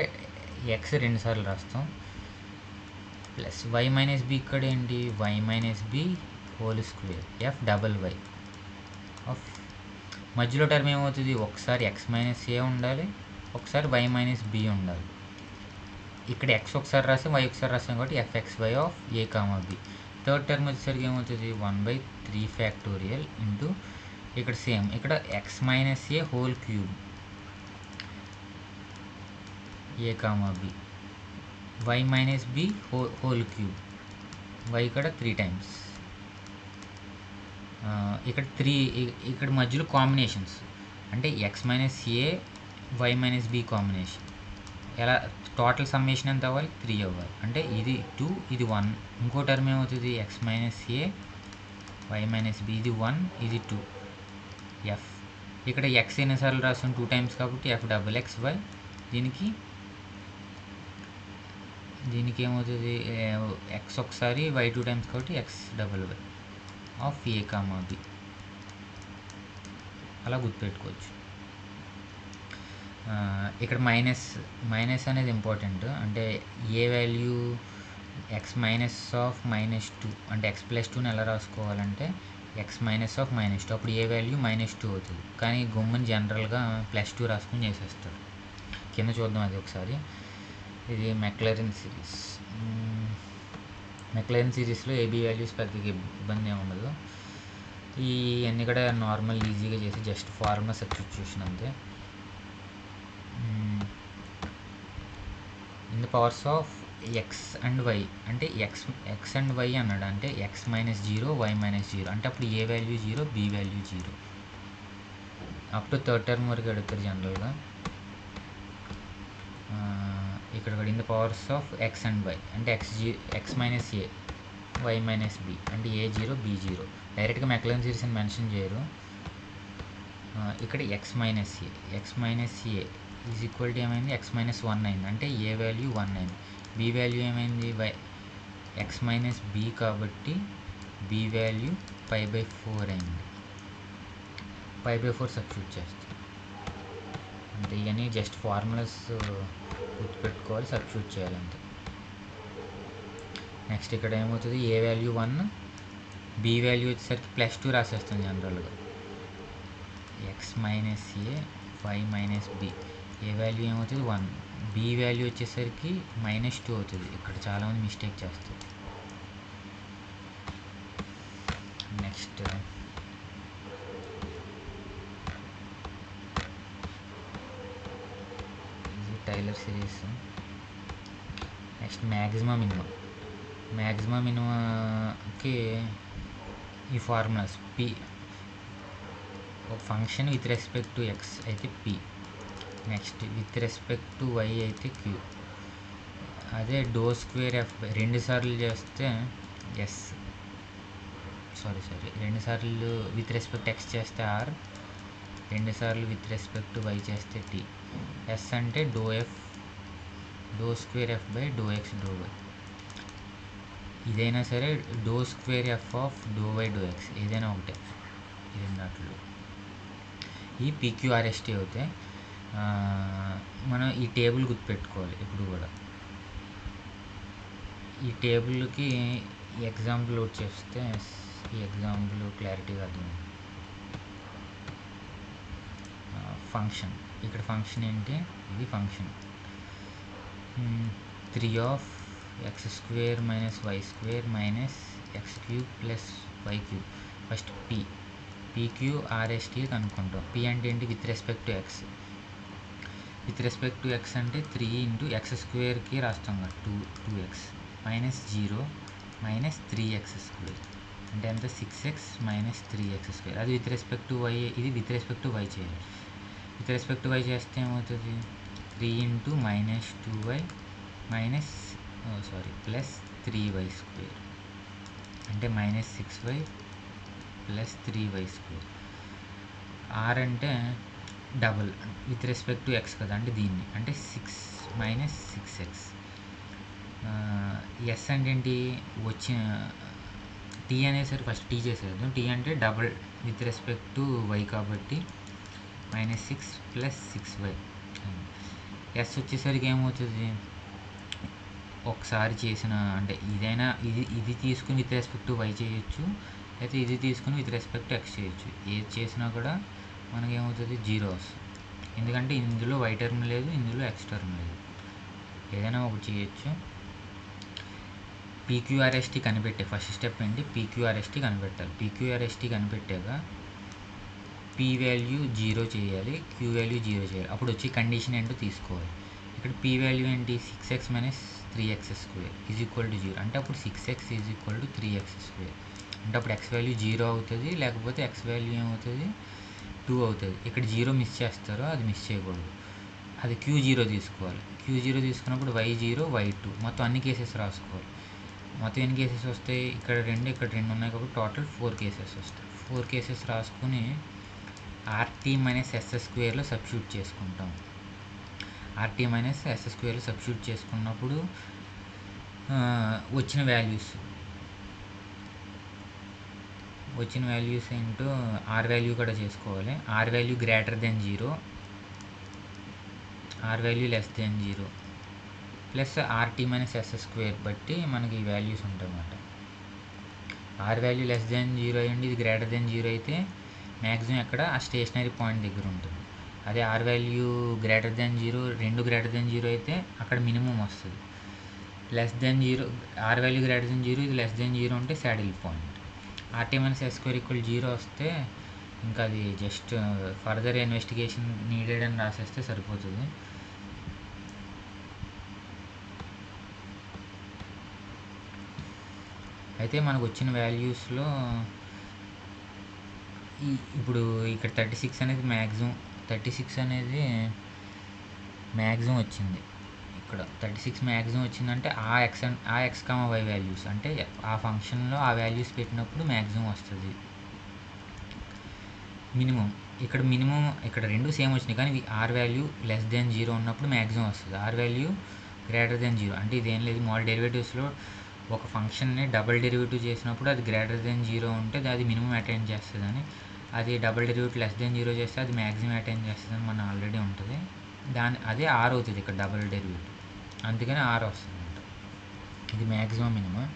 ఎక్స్ 2 సార్లు రాస్తాం, ప్లస్ వై మైనస్ బి, ఇక్కడ ఏంటి y minus b whole square f double y of, మధ్యలో టర్మ్ ఏమవుతుంది, ఒకసారి ఎక్స్ మైనస్ ఏ ఉండాలి, ఒకసారి వై మైనస్ బి ఉండాలి. ఇక్కడ ఎక్స్ ఒకసారి రాస్తాం, వై ఒకసారి రాస్తాం కాబట్టి f x y of a comma b. Third term వచ్చేసరికి ఏమవుతుంది 1/3 ఫ్యాక్టోరియల్ ఇంటూ, ఇక్కడ సేమ్ ఇక్కడ x minus a whole cube a comma b, y minus b whole cube, y ఇక్కడ 3 టైమ్స్, ఇక్కడ 3 ఇక్కడ మధ్యలో కాంబినేషన్స్, అంటే x minus a y minus b combination, ఎలా టోటల్ సమ్మేషన్ ఎంత అవ్వాలి 3 అవ్వాలి, అంటే ఇది 2 ఇది 1, ఇంకో టర్మ్ ఏమవుతుంది x minus a y minus b, ఇది 1 ఇది 2 ఎఫ్, ఇక్కడ ఎక్స్ ఎన్నిసార్లు రాస్తాం 2 టైమ్స్ కాబట్టి ఎఫ్ డబల్ ఎక్స్ వై, దీనికి ఏమవుతుంది ఎక్స్ ఒకసారి వై 2 టైమ్స్ కాబట్టి x double y of a comma b, అలా గుర్తుపెట్టుకోవచ్చు. ఇక్కడ మైనస్ అనేది ఇంపార్టెంట్, అంటే a value x minus of -2 అంటే ఎక్స్ ప్లస్ 2ని ఎలా రాసుకోవాలంటే ఎక్స్ మైనస్ ఆఫ్ -2, అప్పుడు ఏ వాల్యూ -2 అవుతుంది, కానీ గమ్ముని జనరల్గా +2 రాసుకుని చేసేస్తారు. కింద చూద్దాం అది ఒకసారి. ఇది మెక్లరెన్ సిరీస్లో ఏబీ వాల్యూస్ పెద్దగా ఇబ్బంది ఏమి ఉండదు, ఇవన్నీ కూడా నార్మల్ ఈజీగా చేసి జస్ట్ ఫార్ములా సబ్స్టిట్యూషన్ అంతే. In the powers of x and y, అంటే ఎక్స్ అండ్ వై అన్నాడు, అంటే ఎక్స్ మైనస్ 0 వై మైనస్ 0, అంటే అప్పుడు a value 0 b value 0, up to third term వరకు అడుగుతారు జనరల్గా. ఇక్కడ కూడా in the powers of x and y, అంటే x minus a y minus b, అంటే ఏ 0 బి 0, డైరెక్ట్గా మెక్లరెన్ సిరీస్ అని మెన్షన్ చేయరు. ఇక్కడ x minus A is equal to ఏమైంది ఎక్స్ మైనస్ 1 అయింది, అంటే ఏ వాల్యూ 1 అయింది, బి వాల్యూ ఏమైంది ఎక్స్ మైనస్ బి కాబట్టి బి వాల్యూ π/4 అయింది, π/4 సబ్స్టిట్యూట్ చేస్తాం, అంటే ఇవన్నీ జస్ట్ ఫార్ములాస్ గుర్తుపెట్టుకోవాలి, సబ్స్టిట్యూట్ చేయాలంటే. నెక్స్ట్ ఇక్కడ ఏమవుతుంది ఏ వాల్యూ 1, బి వాల్యూ వచ్చేసరికి +2 రాసేస్తాం జనరల్గా, x minus a y minus b, a value ఏమవుతుంది 1, బి వాల్యూ వచ్చేసరికి -2 అవుతుంది, ఇక్కడ చాలామంది మిస్టేక్ చేస్తారు. నెక్స్ట్ ఇది టైలర్ సిరీస్. నెక్స్ట్ మ్యాక్సిమం మినిమాకి ఈ ఫార్ములాస్ పి, ఒక function with respect to x అయితే p, next with respect to y అయితే క్యూ, అదే డో స్క్వేర్ ఎఫ్ బై 2 సార్లు చేస్తే ఎస్, సారీ 2 సార్లు విత్ రెస్పెక్ట్ ఎక్స్ చేస్తే ఆర్, 2 సార్లు విత్ రెస్పెక్ట్ వై చేస్తే టీ. ఎస్ అంటే do f do square f by do x do y. ఇదైనా సరే do square f of do y do X ఏదైనా ఒకటే. ఇది దాంట్లో ఈ పీక్యూఆర్ఎస్టీ అవుతాయి. మనం ఈ టేబుల్ గుర్తుపెట్టుకోవాలి ఎప్పుడు కూడా. ఈ టేబుల్కి ఎగ్జాంపుల్ లోడ్ చేస్తే ఈ ఎగ్జాంపుల్ క్లారిటీగా అర్థం. ఫంక్షన్, ఇక్కడ ఫంక్షన్ ఏంటి, ఇది function 3 of x square minus y square minus x cube plus y cube. First p q r s t కనుక్కుంటాం. పీ అంటే ఏంటి, with respect to x. With respect to x అంటే 3 ఇంటూ ఎక్స్ స్క్వేర్కి రాస్తాం కదా 2x minus 0 minus 3x square అంటే ఎంత 6x minus 3x square. అది with respect to y, ఇది విత్ రెస్పెక్ట్ టు వై చేయాలి. విత్ రెస్పెక్ట్ టు వై చేస్తే ఏమవుతుంది, 3 into minus 2y minus plus 3y square అంటే minus 6y plus 3y square. R అంటే double with respect to x కదా, అంటే దీన్ని అంటే 6 మైనస్ 6x. ఎస్ అంటే ఏంటి, వచ్చిన టీ అనేసరి ఫస్ట్ టీ చేసేద్దాం. టీ అంటే double with respect to y కాబట్టి మైనస్ 6 ప్లస్ 6y. ఎస్ వచ్చేసరికి ఏమవుతుంది, ఒకసారి చేసిన అంటే ఇదైనా ఇది తీసుకుని విత్ రెస్పెక్ట్ టు వై చేయొచ్చు, అయితే ఇది తీసుకుని విత్ రెస్పెక్ట్ టు ఎక్స్ చేయొచ్చు. ఏది చేసినా కూడా మనకేమవుతుంది 0 వస్తుంది. ఎందుకంటే ఇందులో వై టర్మ్ లేదు, ఇందులో ఎక్స్ టర్మ్ లేదు, ఏదైనా ఒకటి చేయొచ్చు. పీక్యూఆర్ఎస్టీ కనిపెట్టే ఫస్ట్ స్టెప్ ఏంటి, పీక్యూఆర్ఎస్టీ కనిపెట్టాలి. పీక్యూఆర్ఎస్టీ కనిపెట్టాక పీ వాల్యూ 0 చేయాలి, క్యూ వాల్యూ 0 చేయాలి. అప్పుడు వచ్చి కండిషన్ ఏంటో తీసుకోవాలి. ఇక్కడ పీ వాల్యూ ఏంటి, 6x minus 3x square is equal to 0 అంటే అప్పుడు 6x is equal to 3x square అంటే అప్పుడు ఎక్స్ వాల్యూ 0 అవుతుంది, లేకపోతే ఎక్స్ వాల్యూ ఏమవుతుంది 2 అవుతుంది. ఇక్కడ 0 మిస్ చేస్తారో అది మిస్ చేయకూడదు, అది Q0 తీసుకోవాలి. Q0 తీసుకున్నప్పుడు y0 y2 మొత్తం అన్ని కేసెస్ రాసుకోవాలి. మొత్తం ఎన్ని కేసెస్ వస్తాయి, ఇక్కడ 2 ఇక్కడ 2 ఉన్నాయి కాబట్టి టోటల్ 4 కేసెస్ వస్తాయి. 4 కేసెస్ రాసుకుని ఆర్టీ మైనస్ ఎస్ స్క్వేర్లో సబ్స్టిట్యూట్ చేసుకుంటాం. ఆర్టీ మైనస్ ఎస్ స్క్వేర్లో సబ్స్టిట్యూట్ చేసుకున్నప్పుడు వచ్చిన వాల్యూస్ ఏంటో ఆర్ వాల్యూ కూడా చేసుకోవాలి. R value greater than 0, r value less than 0 plus r t minus s square బట్టి మనకి ఈ వాల్యూస్ ఉంటాయి అన్నమాట. ఆర్ వాల్యూ లెస్ దెన్ 0 అయ్యండి, ఇది గ్రేటర్ దెన్ 0 అయితే మ్యాక్సిమం ఎక్కడ ఆ స్టేషనరీ పాయింట్ దగ్గర ఉంటుంది. అదే r value greater than 0, 2 greater than 0 అయితే అక్కడ మినిమం వస్తుంది. Less than 0, r value greater than 0, ఇది లెస్ దెన్ 0 ఉంటే saddle point. R t minus s square equal 0 వస్తే ఇంకా అది జస్ట్ ఫర్దర్ ఇన్వెస్టిగేషన్ నీడెడ్ అని రాసేస్తే సరిపోతుంది. అయితే మనకు వచ్చిన వాల్యూస్లో ఇప్పుడు ఇక్కడ 36 అనేది మ్యాక్సిమం వచ్చింది. ఇక్కడ 36 మ్యాక్సిమం వచ్చిందంటే ఆ ఎక్స్ కామా వై వాల్యూస్ అంటే ఆ ఫంక్షన్లో ఆ వాల్యూస్ పెట్టినప్పుడు మ్యాక్సిమం వస్తుంది. మినిమం ఇక్కడ రెండు సేమ్ వచ్చినాయి, కానీ ఆర్ వాల్యూ లెస్ దెన్ 0 ఉన్నప్పుడు మ్యాక్సిమం వస్తుంది. ఆర్ వాల్యూ గ్రేటర్ దెన్ 0 అంటే ఇదేం లేదు, మోడల్ డెరివేటివ్స్లో ఒక ఫంక్షన్ని డబుల్ డెరివేటివ్ చేసినప్పుడు అది గ్రేటర్ దెన్ 0 ఉంటే అది మినిమం అటైన్ చేస్తుందని, అది డబుల్ డెరివేటివ్ లెస్ దెన్ 0 చేస్తే అది మ్యాక్సిమం అటైన్ చేస్తుందని మన ఆల్రెడీ ఉంటుంది. అదే ఆర్ అవుతుంది ఇక్కడ డబుల్ డెరివేటివ్, అందుకని ఆర్ వస్తుంది అంట. ఇది మ్యాక్సిమం మినిమం.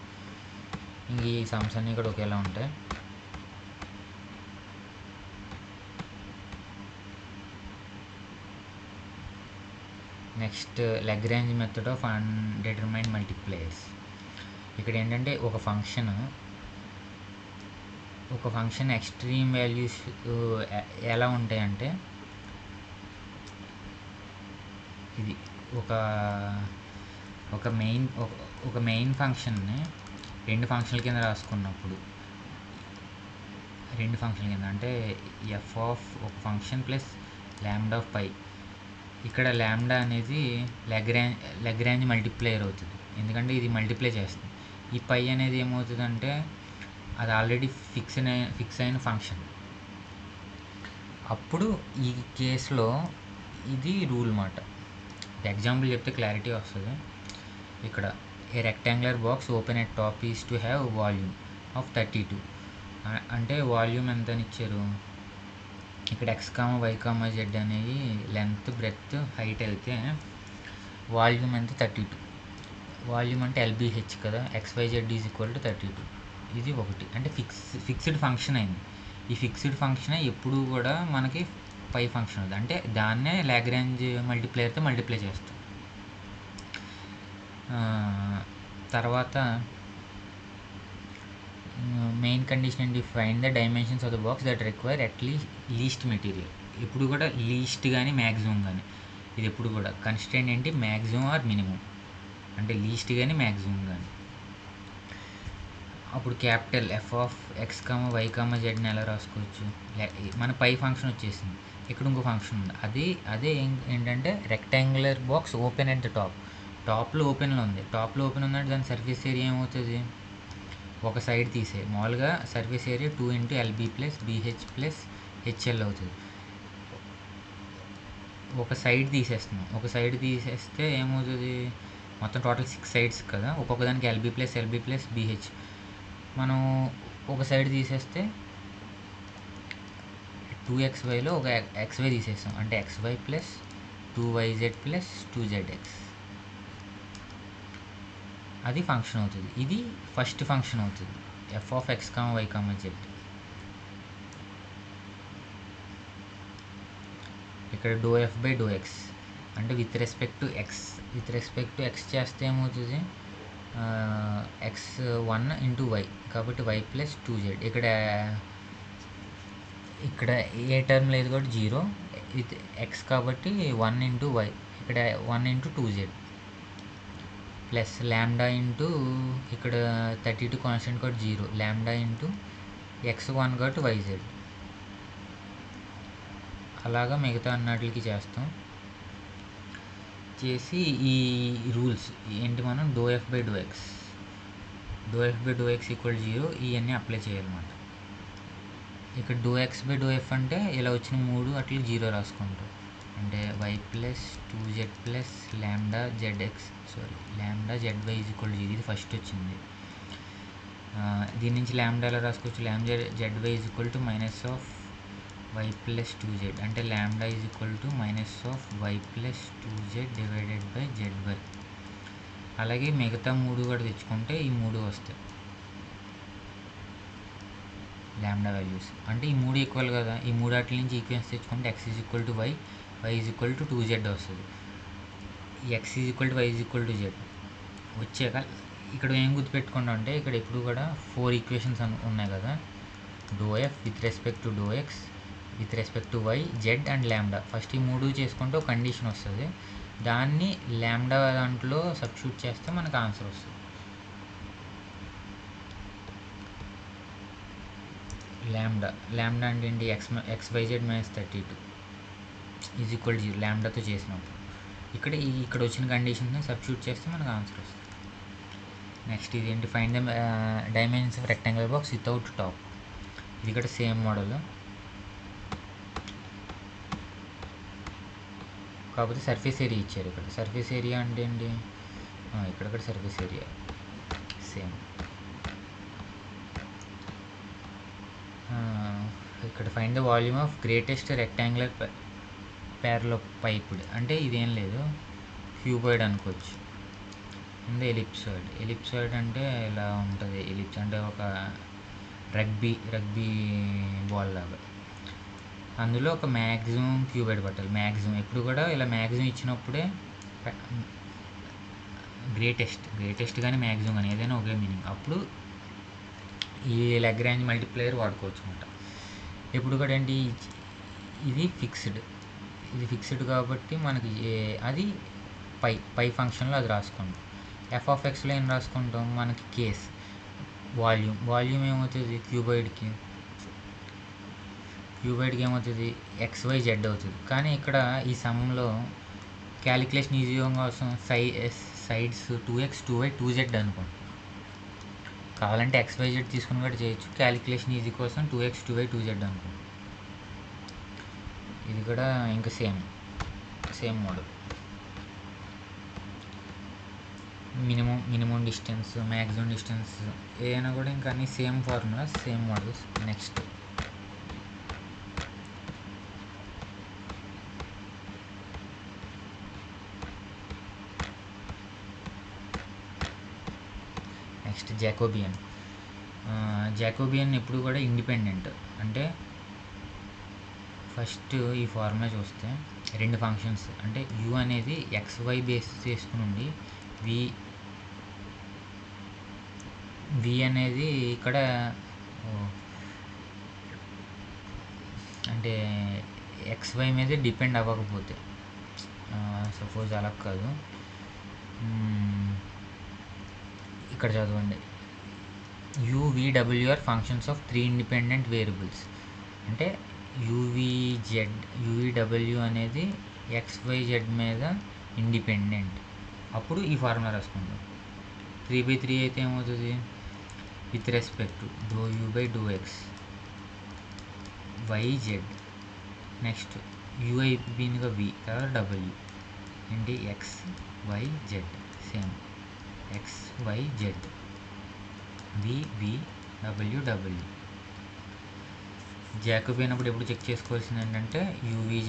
ఇంక ఈ సమ్స్ అన్నీ కూడా ఒకేలా ఉంటాయి. Next Lagrange method of undetermined multipliers. ఇక్కడ ఏంటంటే ఒక ఫంక్షన్ ఎక్స్ట్రీమ్ వాల్యూస్ ఎలా ఉంటాయంటే, ఇది ఒక మెయిన్ ఫంక్షన్ని రెండు ఫంక్షన్ల కింద రాసుకున్నప్పుడు, అంటే ఎఫ్ ఆఫ్ ఒక ఫంక్షన్ ప్లస్ ల్యాండా ఆఫ్ పై ఇక్కడ ల్యాండా అనేది లగ్రాంజ్ మల్టిప్లైయర్ అవుతుంది, ఎందుకంటే ఇది మల్టిప్లై చేస్తుంది. ఈ పై అనేది ఏమవుతుందంటే అది ఆల్రెడీ ఫిక్స్ అయిన ఫంక్షన్. అప్పుడు ఈ కేసులో ఇది రూల్ మాట. ఎగ్జాంపుల్ చెప్తే క్లారిటీ వస్తుంది. ఇక్కడ a rectangular box open at top is to have volume of 32. అంటే వాల్యూమ్ ఎంత అని ఇచ్చారు, ఇక్కడ x, y, z అనేవి లెంత్, బ్రెత్, హైట్ వెళ్తే వాల్యూమ్ ఎంత 32. వాల్యూమ్ అంటే LBH కదా, XYZ ఈజ్ ఈక్వల్ టు 32. ఇది ఒకటి, అంటే ఫిక్స్డ్ ఫంక్షన్ అయింది. ఈ ఫిక్స్డ్ ఫంక్షన్ ఎప్పుడు కూడా మనకి పై ఫంక్షన్ అవుతుంది, అంటే దాన్నే లాగ్రాంజ్ మల్టిప్లైయర్తో మల్టిప్లై చేస్తాం. తర్వాత మెయిన్ కండిషన్ ఏంటి, find the dimensions of the box that require at least material. ఎప్పుడు కూడా లీస్ట్ కానీ మ్యాక్సిమం కానీ, ఇది ఎప్పుడు కూడా కన్స్ట్రెయింట్ ఏంటి, మ్యాక్సిమం ఆర్ మినిమం, అంటే లీస్ట్ కానీ మ్యాక్సిమం కానీ. అప్పుడు క్యాపిటల్ f(x, y, z)ని ఎలా రాసుకోవచ్చు, మన పై ఫంక్షన్ వచ్చేసింది. ఇక్కడ ఇంకో ఫంక్షన్ ఉంది, అదే ఏంటంటే rectangular box open at the టాప్లో ఓపెన్లో ఉంది. టాప్లో ఓపెన్ ఉందంటే దాని సర్ఫేస్ ఏరియా ఏమవుతుంది, ఒక సైడ్ తీసే మామూలుగా surface area 2 × LB + BH + HL అవుతుంది. ఒక సైడ్ తీసేస్తున్నాం, ఒక సైడ్ తీసేస్తే ఏమవుతుంది, మొత్తం టోటల్ 6 సైడ్స్ కదా, ఒక్కొక్క దానికి LB + BH. మనం ఒక సైడ్ తీసేస్తే 2xyలో ఒక xy తీసేస్తాం, అంటే xy + 2yz + 2zx. అది ఫంక్షన్ అవుతుంది. ఇది ఫస్ట్ ఫంక్షన్ అవుతుంది, f(x, y, z). ఇక్కడ ∂f/∂x అంటే విత్ రెస్పెక్ట్ టు ఎక్స్ చేస్తే ఏమవుతుంది, x1 × y కాబట్టి y + 2z. ఇక్కడ ఏ టర్మ్ లేదు కాబట్టి 0, విత్ x కాబట్టి 1 × y, ఇక్కడ 1 × 2z ప్లస్ లాంబ్డా ఇంటూ ఇక్కడ 32 కాన్స్టెంట్ కాబట్టి 0, లాంబ్డా ఇంటూ x1 కాబట్టి yz. అలాగా మిగతా అన్నిటికి చేస్తాం. చేసి ఈ రూల్స్ ఏంటి, మనం ∂f/∂x = 0 ఇవన్నీ అప్లై చేయాలన్నమాట. ఇక్కడ ∂x/∂f అంటే ఇలా వచ్చిన 3 అట్లా 0 రాసుకుంటాం, అంటే y + 2z + లాంబ్డా zy = 0. ఇది ఫస్ట్ వచ్చింది. దీని నుంచి లాంబ్డా ఎలా రాసుకోవచ్చు, లాంబ్డా zy - -y + 2z, అంటే lambda -y + 2z divided by zy. అలాగే మిగతా 3 కూడా తెచ్చుకుంటే ఈ 3 వస్తాయి లాంబ్డా వాల్యూస్, అంటే ఈ 3 ఈక్వల్ కదా, ఈ 3 వాటి నుంచి ఈక్వెన్స్ తెచ్చుకుంటే x = y, y = 2z వస్తుంది. x = y = z వచ్చాక ఇక్కడ ఏం గుర్తుపెట్టుకుంటాం అంటే, ఇక్కడ ఎప్పుడు కూడా 4 ఈక్వేషన్స్ ఉన్నాయి కదా, ∂f with respect to ∂x with respect to y, z and lambda. First ఈ 3 చేసుకుంటే ఒక కండిషన్ వస్తుంది, దాన్ని లాంబ్డా దాంట్లో సబ్స్టిట్యూట్ చేస్తే మనకు ఆన్సర్ వస్తుంది. లాంబ్డా అంటే ఏంటి, xyz - 32 = 0 లాంబ్డాతో చేసినప్పుడు. ఇక్కడ వచ్చిన కండిషన్ని సబ్స్టిట్యూట్ చేస్తే మనకు ఆన్సర్ వస్తుంది. నెక్స్ట్ ఇది ఏంటి, find the dimensions of rectangular box without top. ఇది కూడా సేమ్ మోడల్, కాకపోతే సర్ఫేస్ ఏరియా ఇచ్చారు. ఇక్కడ సర్ఫేస్ ఏరియా అంటే ఏంటి, ఇక్కడ సర్ఫేస్ ఏరియా సేమ్. ఇక్కడ find the volume of greatest rectangular parallelepiped, అంటే ఇదేం లేదు, క్యూబాయిడ్ అనుకోవచ్చు. అండ్ ఎలిప్సాయిడ్ అంటే ఇలా ఉంటుంది. ఎలిప్స్ అంటే ఒక రగ్బీ బాల్ లాగా, అందులో ఒక మ్యాక్సిమం క్యూబాయిడ్ పట్టాలి. మ్యాక్సిమం ఎప్పుడు కూడా ఇలా మ్యాక్సిమం ఇచ్చినప్పుడే గ్రేటెస్ట్ కానీ మ్యాక్సిమం కానీ ఏదైనా ఒకే మీనింగ్, అప్పుడు ఈ లాగ్రాంజ్ మల్టిప్లైయర్ వాడుకోవచ్చు అనమాట. ఎప్పుడు కూడా ఏంటి, ఇది ఫిక్స్డ్ కాబట్టి మనకి అది పై ఫంక్షన్లో అది రాసుకుంటాం. f(x)లో ఏం రాసుకుంటాం, మనకి కేస్ వాల్యూమ్ ఏమవుతుంది, క్యూబాయిడ్కి ఏమవుతుంది, xyz అవుతుంది. కానీ ఇక్కడ ఈ సమ్లో క్యాలిక్యులేషన్ ఈజీగా కోసం సైడ్స్ 2x 2y 2z అనుకోండి. కావాలంటే XYZ తీసుకుని కూడా చేయొచ్చు. క్యాలిక్యులేషన్ ఈజీ కోసం 2x 2y 2z అనుకోండి. ఇది కూడా ఇంకా same model. Minimum distance, maximum distance ఏదైనా కూడా ఇంకా అన్ని same formula, same models. Next Jacobian ఎప్పుడు కూడా ఇండిపెండెంట్. అంటే ఫస్ట్ ఈ ఫార్ములా చూస్తే రెండు ఫంక్షన్స్ అంటే u అనేది xy బేస్ చేసుకుని ఉండి v అనేది ఇక్కడ అంటే xy మీద డిపెండ్ అవ్వకపోతే, సపోజ్ అలా కాదు, ఇక్కడ చదవండి, u,v,w are functions of 3 independent variables. అంటే u,v,w అనేది xyz మీద ఇండిపెండెంట్. అప్పుడు ఈ ఫార్ములా రాసుకుంటాం. 3/3 అయితే ఏమవుతుంది, with respect to ∂u/∂x yz. Next u అయిపోయిందిగా v, తర్వాత w ఏంటి xyz, same xyz v,w. Jacobian అప్పుడు ఎప్పుడు చెక్ చేసుకోవాల్సింది ఏంటంటే u,v,w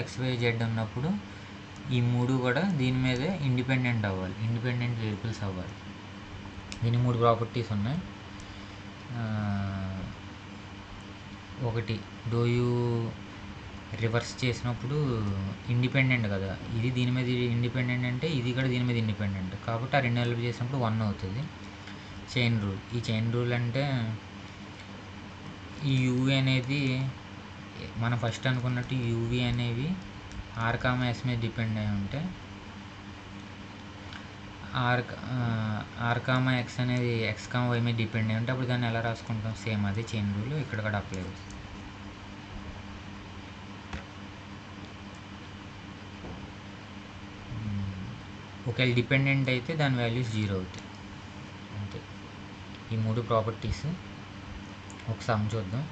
xyz ఉన్నప్పుడు ఈ మూడు కూడా దీని మీదే ఇండిపెండెంట్ వేరియబుల్స్ అవ్వాలి. దీని 3 ప్రాపర్టీస్ ఉన్నాయి. ఒకటి, డోయు రివర్స్ చేసినప్పుడు ఇండిపెండెంట్ కదా, ఇది దీని మీద ఇండిపెండెంట్ అంటే ఇది కూడా దీని మీద ఇండిపెండెంట్ కాబట్టి ఆ రెండు హెల్ప్ చేసినప్పుడు 1 అవుతుంది. చైన్ రూల్, ఈ చైన్ రూల్ అంటే ఈ u అనేది మనం ఫస్ట్ అనుకున్నట్టు uv అనేవి r,s మీద డిపెండ్ అయి ఉంటే r,x అనేది x,y మీద డిపెండ్ అయి ఉంటే అప్పుడు దాన్ని ఎలా రాసుకుంటాం, సేమ్ అదే చైన్ రూల్ ఇక్కడ కూడా అప్లై అవుతుంది. ఒకవేళ డిపెండెంట్ అయితే దాని వాల్యూస్ 0 అవుతాయి. అంతే, ఈ 3 ప్రాపర్టీస్. ఒక సమ్ చూద్దాం.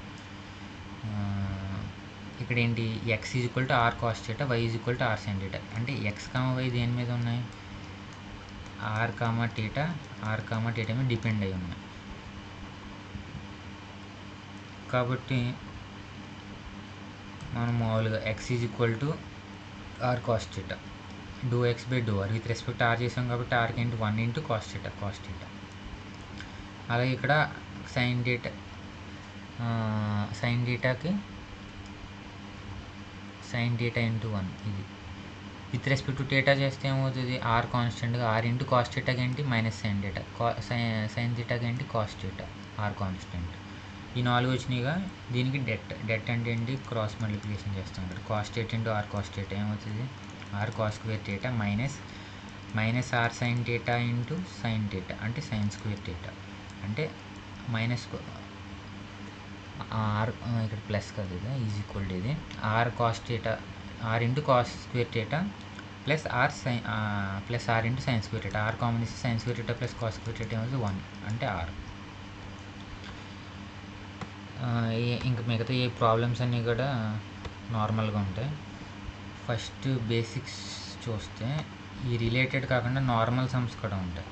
ఇక్కడ ఏంటి, x = r cos θ, y = r sin θ. అంటే x, y దేని మీద ఉన్నాయి, r, θ మీద డిపెండ్ అయి ఉన్నాయి. కాబట్టి మనం మామూలుగా x = r cos θ ∂x/∂r with respect r చేసాం కాబట్టి r కి 1 × cos θ. అలాగే ఇక్కడ sin θకి sin θ × 1 ఇది విత్ రెస్పెక్ట్ టు θ చేస్తే ఏమవుతుంది, r కాన్స్టెంట్గా r × cos θ ఏంటి మైనస్ sin θ, sin θకి ఏంటి cos θ, r కాన్స్టెంట్. ఈ 4 వచ్చినాయిగా. దీనికి డెట్ అంటే ఏంటి, క్రాస్ మల్టిప్లికేషన్ చేస్తాం. ఇక్కడ cos θ × r cos θ ఏమవుతుంది, r cos square θ minus r sin θ × sin θ అంటే sin square θ. అంటే మైనస్ r, ఇక్కడ ప్లస్ కదా, ఇది ఈజ్ ఈక్వల్ టు ఇది r cos θ, r × cos square θ plus r × sin square θ. r common ఇస్తే sin square θ plus cos square θ ఏమవుతుంది 1 అంటే r. ఇంకా మిగతా ఏ ప్రాబ్లమ్స్ అన్నీ కూడా నార్మల్గా ఉంటాయి. ఫస్ట్ బేసిక్స్ చూస్తే ఈ రిలేటెడ్ కాకుండా నార్మల్ సమ్స్ కూడా ఉంటాయి.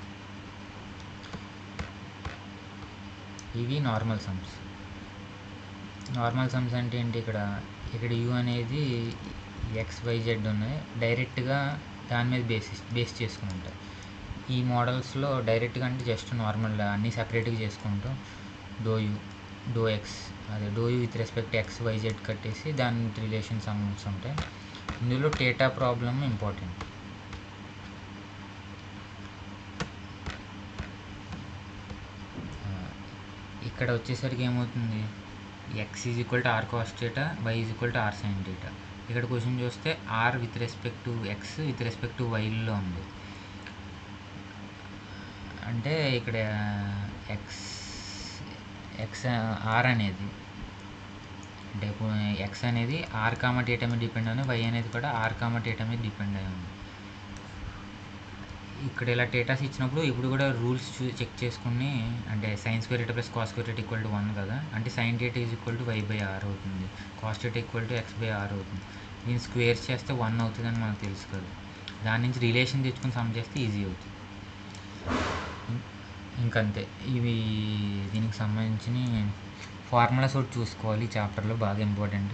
ఇవి నార్మల్ సమ్స్ అంటే ఏంటి, ఇక్కడ u అనేది xyz ఉన్నాయి, డైరెక్ట్గా దాని మీద బేస్ చేసుకుని ఉంటాయి. ఈ మోడల్స్లో డైరెక్ట్గా అంటే జస్ట్ నార్మల్ అన్నీ సపరేట్గా చేసుకుంటాం. ∂x అదే ∂u విత్ రెస్పెక్ట్ xyz కట్టేసి దాని రిలేషన్ సమ్స్ ఉంటాయి. ఇందులో θ ప్రాబ్లమ్ ఇంపార్టెంట్. ఇక్కడ వచ్చేసరికి ఏమవుతుంది, x = r cos θ, y = r sin θ. ఇక్కడ క్వశ్చన్ చూస్తే r with respect to x with respect to వైలో ఉంది. అంటే ఇక్కడ r అనేది అంటే ఇప్పుడు ఎక్స్ అనేది ఆర్ కామా టీటా మీద డిపెండ్ అని, వై అనేది కూడా ఆర్ కామా టీటా మీద డిపెండ్ అయి ఉంది. ఇక్కడ ఇలా డేటాస్ ఇచ్చినప్పుడు ఇప్పుడు కూడా రూల్స్ చెక్ చేసుకుని, అంటే sine square theta plus cos square theta equal to 1 కదా, అంటే sine theta is equal to y by r అవుతుంది, cos theta equal to x by r అవుతుంది. దీన్ని స్క్వేర్ చేస్తే 1 అవుతుందని మనకు తెలుసు కదా, దాని నుంచి రిలేషన్ తెచ్చుకుని సమ్ చేస్తే ఈజీ అవుతుంది. ఇంకంతే. ఇవి దీనికి సంబంధించిన ఫార్ములాస్ ఒకటి చూసుకోవాలి, ఈ చాప్టర్లో బాగా ఇంపార్టెంట్.